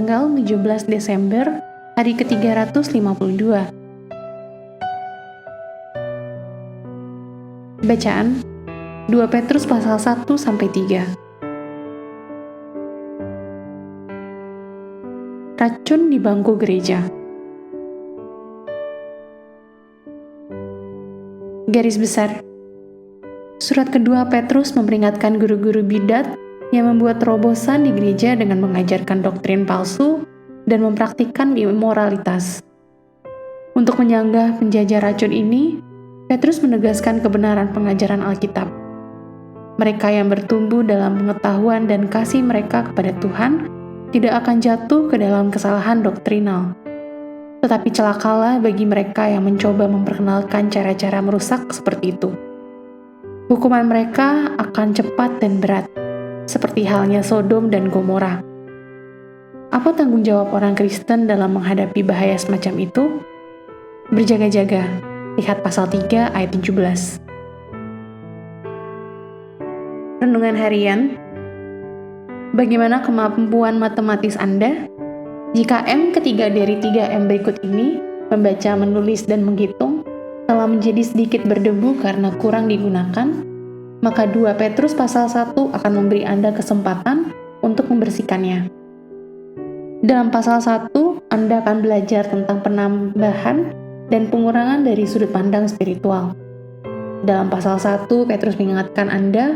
tanggal 17 Desember, hari ke-352. Bacaan 2 Petrus pasal 1-3. Racun di bangku gereja. Garis besar. Surat kedua Petrus memperingatkan guru-guru bidat yang membuat terobosan di gereja dengan mengajarkan doktrin palsu dan mempraktikkan immoralitas. Untuk menyanggah penjajah racun ini, Petrus menegaskan kebenaran pengajaran Alkitab. Mereka yang bertumbuh dalam pengetahuan dan kasih mereka kepada Tuhan tidak akan jatuh ke dalam kesalahan doktrinal. Tetapi celakalah bagi mereka yang mencoba memperkenalkan cara-cara merusak seperti itu. Hukuman mereka akan cepat dan berat, seperti halnya Sodom dan Gomora. Apa tanggung jawab orang Kristen dalam menghadapi bahaya semacam itu? Berjaga-jaga. Lihat pasal 3 ayat 17. Renungan harian. Bagaimana kemampuan matematis Anda? Jika M ketiga dari 3M berikut ini, membaca, menulis, dan menghitung, telah menjadi sedikit berdebu karena kurang digunakan, maka 2 Petrus pasal 1 akan memberi Anda kesempatan untuk membersihkannya. Dalam pasal 1, Anda akan belajar tentang penambahan dan pengurangan dari sudut pandang spiritual. Dalam pasal 1, Petrus mengingatkan Anda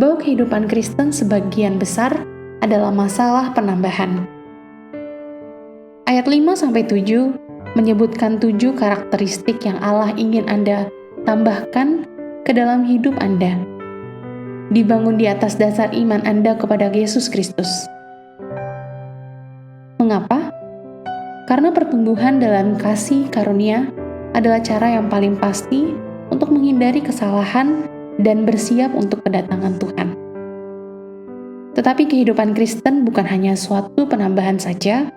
bahwa kehidupan Kristen sebagian besar adalah masalah penambahan. Ayat 5-7 menyebutkan 7 karakteristik yang Allah ingin Anda tambahkan ke dalam hidup Anda. Dibangun di atas dasar iman Anda kepada Yesus Kristus. Mengapa? Karena pertumbuhan dalam kasih karunia adalah cara yang paling pasti untuk menghindari kesalahan dan bersiap untuk kedatangan Tuhan. Tetapi kehidupan Kristen bukan hanya suatu penambahan saja.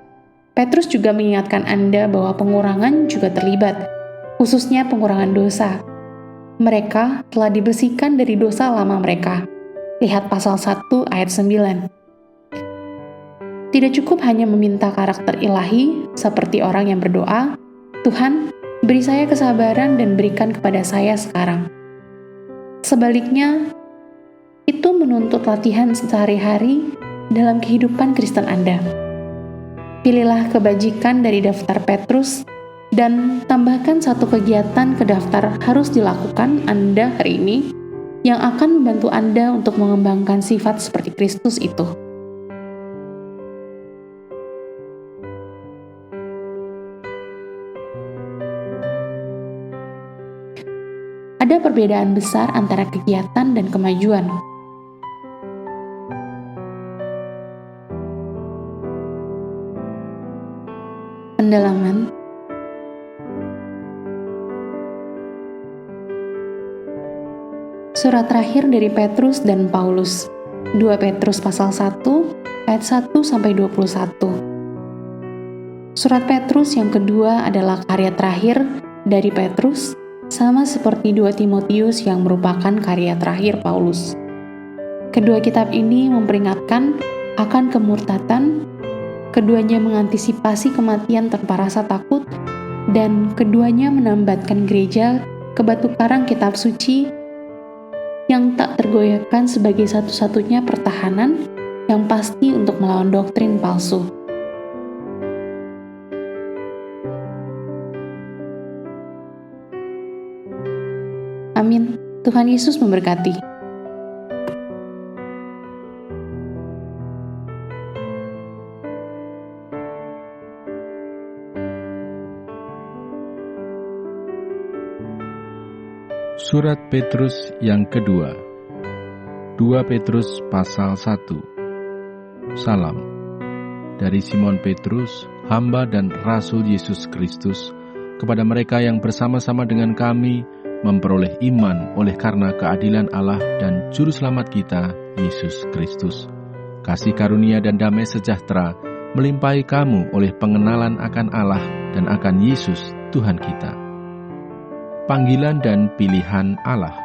Petrus juga mengingatkan Anda bahwa pengurangan juga terlibat, khususnya pengurangan dosa. Mereka telah dibersihkan dari dosa lama mereka. Lihat pasal 1 ayat 9. Tidak cukup hanya meminta karakter ilahi seperti orang yang berdoa, "Tuhan, beri saya kesabaran dan berikan kepada saya sekarang." Sebaliknya, itu menuntut latihan sehari-hari dalam kehidupan Kristen Anda. Pilihlah kebajikan dari daftar Petrus dan tambahkan satu kegiatan ke daftar harus dilakukan Anda hari ini yang akan membantu Anda untuk mengembangkan sifat seperti Kristus itu. Ada perbedaan besar antara kegiatan dan kemajuan. Pendalaman. Surat terakhir dari Petrus dan Paulus, 2 Petrus pasal 1 ayat 1-21. Surat Petrus yang kedua adalah karya terakhir dari Petrus, sama seperti 2 Timotius yang merupakan karya terakhir Paulus. Kedua kitab ini memperingatkan akan kemurtatan, keduanya mengantisipasi kematian tanpa rasa takut, dan keduanya menambatkan gereja ke batu karang kitab suci yang tak tergoyahkan sebagai satu-satunya pertahanan yang pasti untuk melawan doktrin palsu. Amin. Tuhan Yesus memberkati. Surat Petrus yang kedua. 2 Petrus pasal 1. Salam. Dari Simon Petrus, hamba dan rasul Yesus Kristus, kepada mereka yang bersama-sama dengan kami memperoleh iman oleh karena keadilan Allah dan Juru Selamat kita, Yesus Kristus. Kasih karunia dan damai sejahtera melimpahi kamu oleh pengenalan akan Allah dan akan Yesus, Tuhan kita. Panggilan dan pilihan Allah.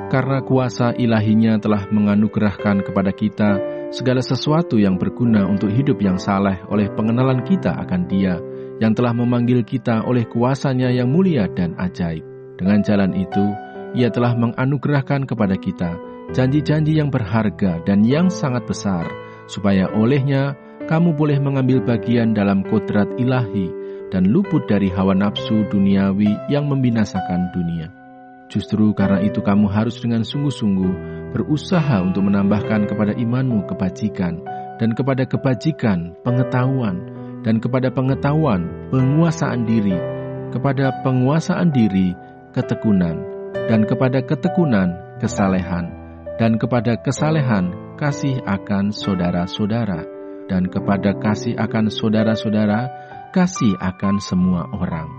Karena kuasa ilahinya telah menganugerahkan kepada kita segala sesuatu yang berguna untuk hidup yang saleh oleh pengenalan kita akan Dia yang telah memanggil kita oleh kuasa-Nya yang mulia dan ajaib. Dengan jalan itu, Ia telah menganugerahkan kepada kita janji-janji yang berharga dan yang sangat besar, supaya olehnya kamu boleh mengambil bagian dalam kodrat ilahi dan luput dari hawa nafsu duniawi yang membinasakan dunia. Justru karena itu kamu harus dengan sungguh-sungguh berusaha untuk menambahkan kepada imanmu kebajikan, dan kepada kebajikan pengetahuan, dan kepada pengetahuan penguasaan diri, kepada penguasaan diri ketekunan, dan kepada ketekunan kesalehan, dan kepada kesalehan kasih akan saudara-saudara, dan kepada kasih akan saudara-saudara kasih akan semua orang.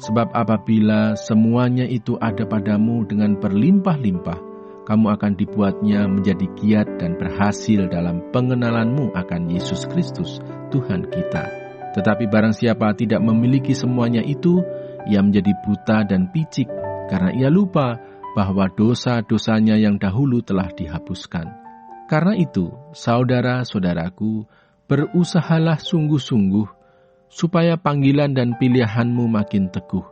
Sebab apabila semuanya itu ada padamu dengan berlimpah-limpah, kamu akan dibuatnya menjadi giat dan berhasil dalam pengenalanmu akan Yesus Kristus, Tuhan kita. Tetapi barang siapa tidak memiliki semuanya itu, ia menjadi buta dan picik, karena ia lupa bahwa dosa-dosanya yang dahulu telah dihapuskan. Karena itu, saudara-saudaraku, berusahalah sungguh-sungguh, supaya panggilan dan pilihanmu makin teguh.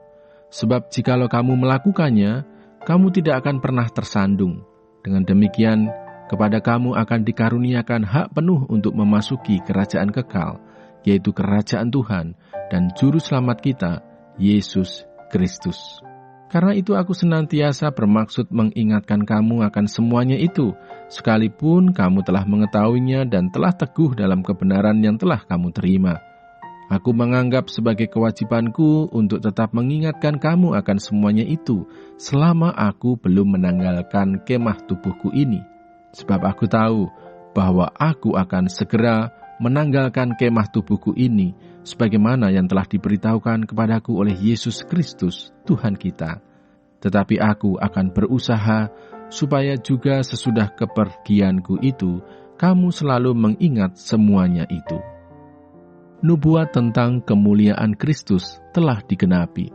Sebab jikalau kamu melakukannya, kamu tidak akan pernah tersandung. Dengan demikian, kepada kamu akan dikaruniakan hak penuh untuk memasuki kerajaan kekal, yaitu kerajaan Tuhan dan Juru Selamat kita, Yesus Kristus. Karena itu aku senantiasa bermaksud mengingatkan kamu akan semuanya itu, sekalipun kamu telah mengetahuinya dan telah teguh dalam kebenaran yang telah kamu terima. Aku menganggap sebagai kewajibanku untuk tetap mengingatkan kamu akan semuanya itu selama aku belum menanggalkan kemah tubuhku ini. Sebab aku tahu bahwa aku akan segera menanggalkan kemah tubuhku ini sebagaimana yang telah diberitahukan kepadaku oleh Yesus Kristus, Tuhan kita. Tetapi aku akan berusaha supaya juga sesudah kepergianku itu, kamu selalu mengingat semuanya itu. Nubuat tentang kemuliaan Kristus telah digenapi.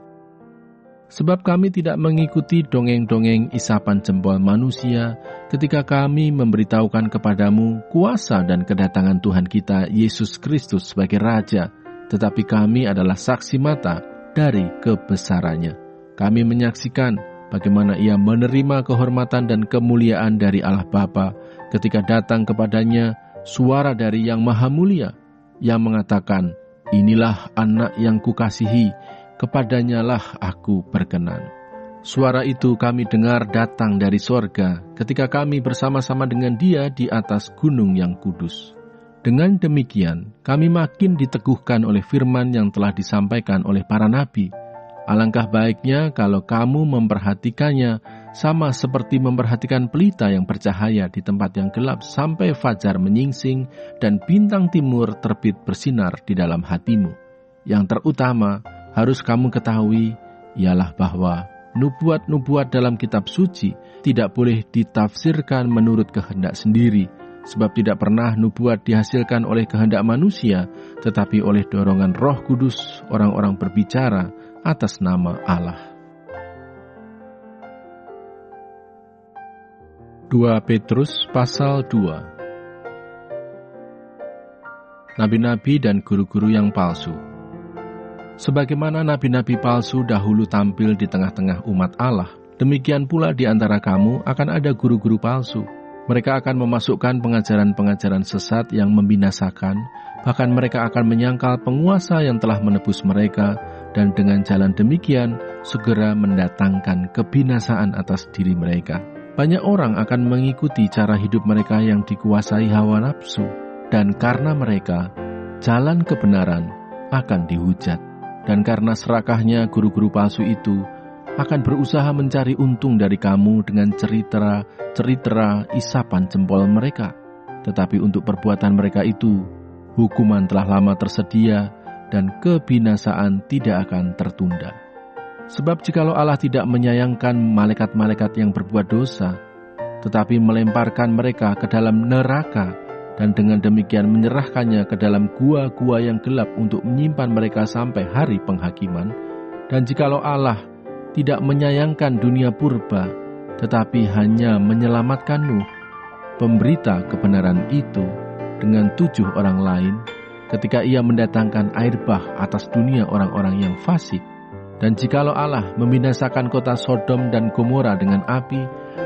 Sebab kami tidak mengikuti dongeng-dongeng isapan jempol manusia ketika kami memberitahukan kepadamu kuasa dan kedatangan Tuhan kita Yesus Kristus sebagai Raja, tetapi kami adalah saksi mata dari kebesarannya. Kami menyaksikan bagaimana Ia menerima kehormatan dan kemuliaan dari Allah Bapa ketika datang kepadanya suara dari Yang Maha Mulia, yang mengatakan, "Inilah anak yang kukasihi, kepadanyalah aku berkenan." Suara itu kami dengar datang dari sorga ketika kami bersama-sama dengan Dia di atas gunung yang kudus. Dengan demikian, kami makin diteguhkan oleh firman yang telah disampaikan oleh para nabi. Alangkah baiknya kalau kamu memperhatikannya sama seperti memperhatikan pelita yang bercahaya di tempat yang gelap sampai fajar menyingsing dan bintang timur terbit bersinar di dalam hatimu. Yang terutama harus kamu ketahui ialah bahwa nubuat-nubuat dalam kitab suci tidak boleh ditafsirkan menurut kehendak sendiri, sebab tidak pernah nubuat dihasilkan oleh kehendak manusia, tetapi oleh dorongan Roh Kudus orang-orang berbicara atas nama Allah. 2 Petrus pasal 2. Nabi-nabi dan guru-guru yang palsu. Sebagaimana nabi-nabi palsu dahulu tampil di tengah-tengah umat Allah, demikian pula di antara kamu akan ada guru-guru palsu. Mereka akan memasukkan pengajaran-pengajaran sesat yang membinasakan, bahkan mereka akan menyangkal penguasa yang telah menebus mereka, dan dengan jalan demikian segera mendatangkan kebinasaan atas diri mereka. Banyak orang akan mengikuti cara hidup mereka yang dikuasai hawa nafsu, dan karena mereka, jalan kebenaran akan dihujat. Dan karena serakahnya guru-guru palsu itu akan berusaha mencari untung dari kamu dengan cerita isapan jempol mereka. Tetapi untuk perbuatan mereka itu, hukuman telah lama tersedia, dan kebinasaan tidak akan tertunda. Sebab jikalau Allah tidak menyayangkan malaikat-malaikat yang berbuat dosa, tetapi melemparkan mereka ke dalam neraka, dan dengan demikian menyerahkannya ke dalam gua-gua yang gelap untuk menyimpan mereka sampai hari penghakiman, dan jikalau Allah tidak menyayangkan dunia purba, tetapi hanya menyelamatkan Nuh, pemberita kebenaran itu, dengan 7 orang lain ketika ia mendatangkan air bah atas dunia orang-orang yang fasik. Dan jikalau Allah membinasakan kota Sodom dan Gomora dengan api,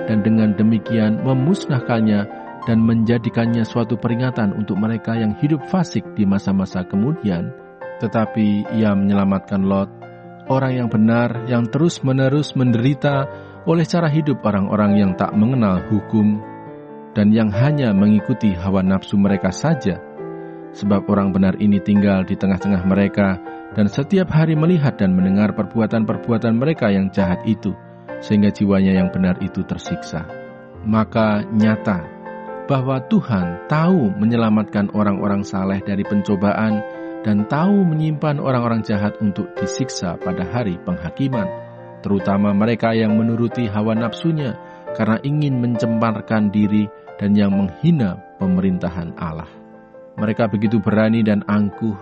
dan dengan demikian memusnahkannya dan menjadikannya suatu peringatan untuk mereka yang hidup fasik di masa-masa kemudian, tetapi ia menyelamatkan Lot, orang yang benar yang terus-menerus menderita oleh cara hidup orang-orang yang tak mengenal hukum dan yang hanya mengikuti hawa nafsu mereka saja. Sebab orang benar ini tinggal di tengah-tengah mereka dan setiap hari melihat dan mendengar perbuatan-perbuatan mereka yang jahat itu, sehingga jiwanya yang benar itu tersiksa. Maka nyata bahwa Tuhan tahu menyelamatkan orang-orang saleh dari pencobaan dan tahu menyimpan orang-orang jahat untuk disiksa pada hari penghakiman, terutama mereka yang menuruti hawa nafsunya karena ingin mencemparkan diri dan yang menghina pemerintahan Allah. Mereka begitu berani dan angkuh,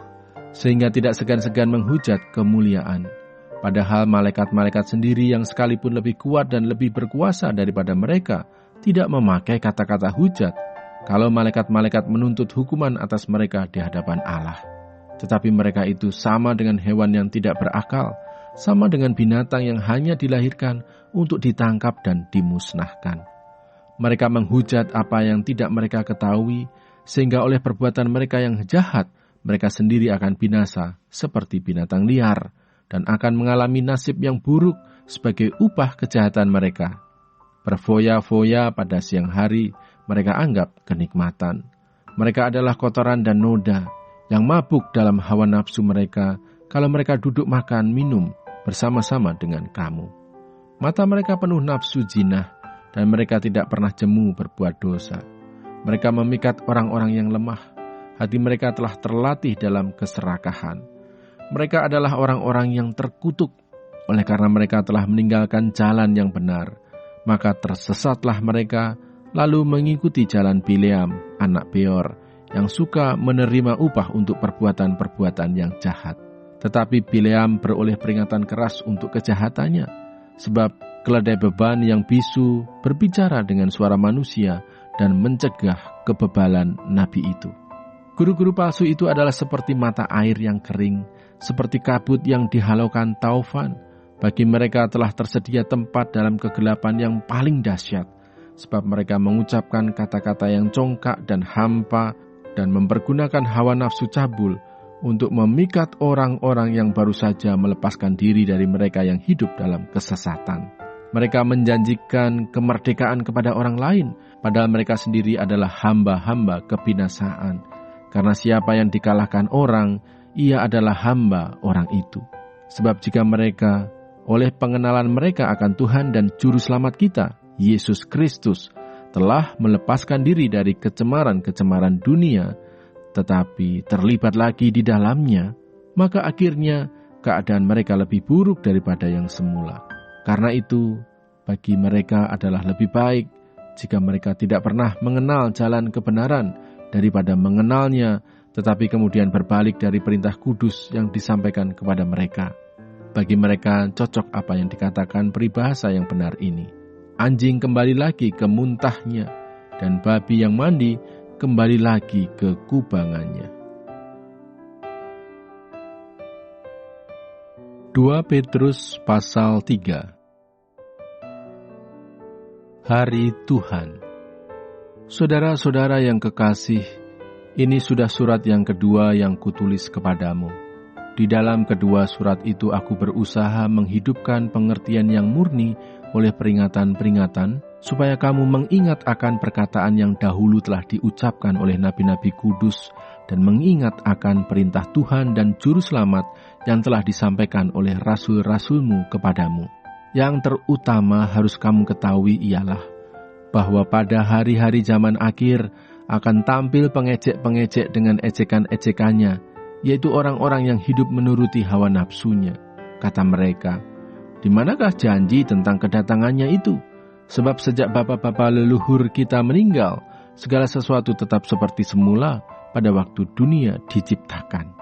sehingga tidak segan-segan menghujat kemuliaan. Padahal malaikat-malaikat sendiri yang sekalipun lebih kuat dan lebih berkuasa daripada mereka, tidak memakai kata-kata hujat, kalau malaikat-malaikat menuntut hukuman atas mereka di hadapan Allah. Tetapi mereka itu sama dengan hewan yang tidak berakal, sama dengan binatang yang hanya dilahirkan untuk ditangkap dan dimusnahkan. Mereka menghujat apa yang tidak mereka ketahui, sehingga oleh perbuatan mereka yang jahat, mereka sendiri akan binasa seperti binatang liar dan akan mengalami nasib yang buruk sebagai upah kejahatan mereka. Berfoya-foya pada siang hari mereka anggap kenikmatan. Mereka adalah kotoran dan noda yang mabuk dalam hawa nafsu mereka kalau mereka duduk makan minum bersama-sama dengan kamu. Mata mereka penuh nafsu jinah dan mereka tidak pernah jemu berbuat dosa. Mereka memikat orang-orang yang lemah. Hati mereka telah terlatih dalam keserakahan. Mereka adalah orang-orang yang terkutuk. Oleh karena mereka telah meninggalkan jalan yang benar, maka tersesatlah mereka, lalu mengikuti jalan Bileam, anak Beor, yang suka menerima upah untuk perbuatan-perbuatan yang jahat. Tetapi Bileam beroleh peringatan keras untuk kejahatannya, sebab keledai beban yang bisu berbicara dengan suara manusia dan mencegah kebebalan nabi itu. Guru-guru palsu itu adalah seperti mata air yang kering, seperti kabut yang dihalaukan taufan. Bagi mereka telah tersedia tempat dalam kegelapan yang paling dahsyat, sebab mereka mengucapkan kata-kata yang congkak dan hampa dan mempergunakan hawa nafsu cabul untuk memikat orang-orang yang baru saja melepaskan diri dari mereka yang hidup dalam kesesatan. Mereka menjanjikan kemerdekaan kepada orang lain, padahal mereka sendiri adalah hamba-hamba kebinasaan. Karena siapa yang dikalahkan orang, ia adalah hamba orang itu. Sebab jika mereka, oleh pengenalan mereka akan Tuhan dan Juru Selamat kita, Yesus Kristus, telah melepaskan diri dari kecemaran-kecemaran dunia, tetapi terlibat lagi di dalamnya, maka akhirnya keadaan mereka lebih buruk daripada yang semula. Karena itu, bagi mereka adalah lebih baik jika mereka tidak pernah mengenal jalan kebenaran daripada mengenalnya, tetapi kemudian berbalik dari perintah kudus yang disampaikan kepada mereka. Bagi mereka cocok apa yang dikatakan peribahasa yang benar ini. Anjing kembali lagi ke muntahnya, dan babi yang mandi kembali lagi ke kubangannya. 2 Petrus pasal 3. Hari Tuhan. Saudara-saudara yang kekasih, ini sudah surat yang kedua yang kutulis kepadamu. Di dalam kedua surat itu aku berusaha menghidupkan pengertian yang murni oleh peringatan-peringatan, supaya kamu mengingat akan perkataan yang dahulu telah diucapkan oleh nabi-nabi kudus, dan mengingat akan perintah Tuhan dan Juru Selamat yang telah disampaikan oleh rasul-rasulmu kepadamu. Yang terutama harus kamu ketahui ialah bahwa pada hari-hari zaman akhir akan tampil pengejek-pengejek dengan ejekan-ejekannya, yaitu orang-orang yang hidup menuruti hawa nafsunya. Kata mereka, di manakah janji tentang kedatangannya itu? Sebab sejak bapa-bapa leluhur kita meninggal, segala sesuatu tetap seperti semula pada waktu dunia diciptakan.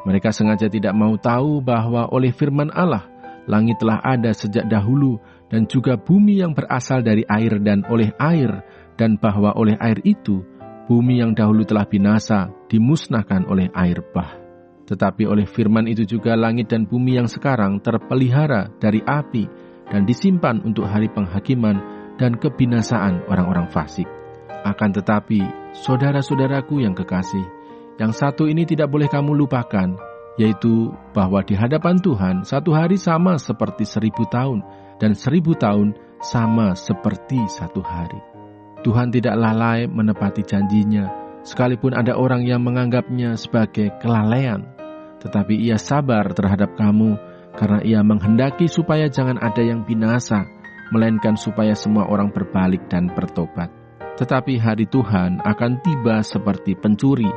Mereka sengaja tidak mau tahu bahwa oleh firman Allah, langit telah ada sejak dahulu, dan juga bumi yang berasal dari air dan oleh air, dan bahwa oleh air itu bumi yang dahulu telah binasa dimusnahkan oleh air bah. Tetapi oleh firman itu juga langit dan bumi yang sekarang terpelihara dari api dan disimpan untuk hari penghakiman dan kebinasaan orang-orang fasik. Akan tetapi, saudara-saudaraku yang kekasih, yang satu ini tidak boleh kamu lupakan, yaitu bahwa di hadapan Tuhan satu hari sama seperti 1000 tahun, dan 1000 tahun sama seperti satu hari. Tuhan tidak lalai menepati janjinya, sekalipun ada orang yang menganggapnya sebagai kelalaian. Tetapi ia sabar terhadap kamu, karena ia menghendaki supaya jangan ada yang binasa, melainkan supaya semua orang berbalik dan bertobat. Tetapi hari Tuhan akan tiba seperti pencuri.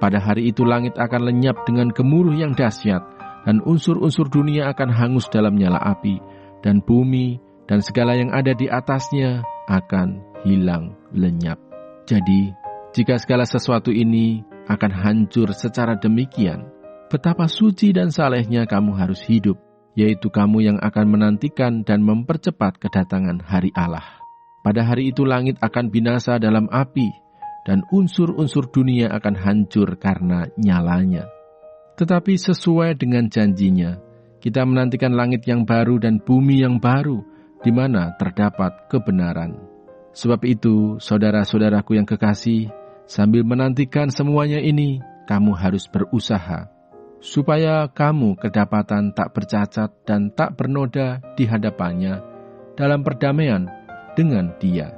Pada hari itu langit akan lenyap dengan gemuruh yang dahsyat, dan unsur-unsur dunia akan hangus dalam nyala api, dan bumi dan segala yang ada di atasnya akan hilang lenyap. Jadi, jika segala sesuatu ini akan hancur secara demikian, betapa suci dan salehnya kamu harus hidup, yaitu kamu yang akan menantikan dan mempercepat kedatangan hari Allah. Pada hari itu langit akan binasa dalam api, dan unsur-unsur dunia akan hancur karena nyalanya. Tetapi sesuai dengan janjinya, kita menantikan langit yang baru dan bumi yang baru, di mana terdapat kebenaran. Sebab itu, saudara-saudaraku yang kekasih, sambil menantikan semuanya ini, kamu harus berusaha, supaya kamu kedapatan tak bercacat dan tak bernoda di hadapannya dalam perdamaian dengan Dia.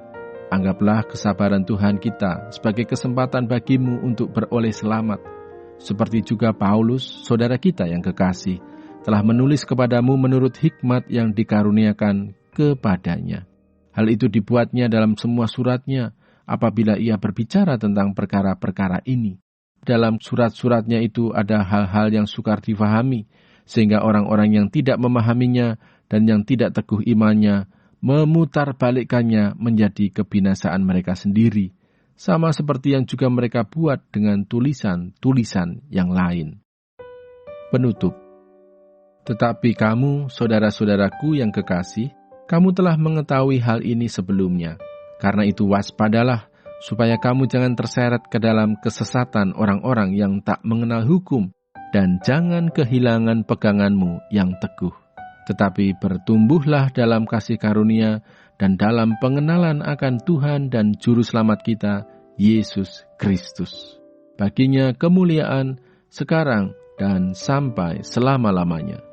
Anggaplah kesabaran Tuhan kita sebagai kesempatan bagimu untuk beroleh selamat, seperti juga Paulus, saudara kita yang kekasih, telah menulis kepadamu menurut hikmat yang dikaruniakan kepadanya. Hal itu dibuatnya dalam semua suratnya apabila ia berbicara tentang perkara-perkara ini. Dalam surat-suratnya itu ada hal-hal yang sukar difahami, sehingga orang-orang yang tidak memahaminya dan yang tidak teguh imannya memutarbalikkannya menjadi kebinasaan mereka sendiri, sama seperti yang juga mereka buat dengan tulisan-tulisan yang lain. Penutup. Tetapi kamu, saudara-saudaraku yang kekasih, kamu telah mengetahui hal ini sebelumnya. Karena itu waspadalah, supaya kamu jangan terseret ke dalam kesesatan orang-orang yang tak mengenal hukum, dan jangan kehilangan peganganmu yang teguh. Tetapi bertumbuhlah dalam kasih karunia dan dalam pengenalan akan Tuhan dan Juru Selamat kita, Yesus Kristus. Baginya kemuliaan sekarang dan sampai selama-lamanya.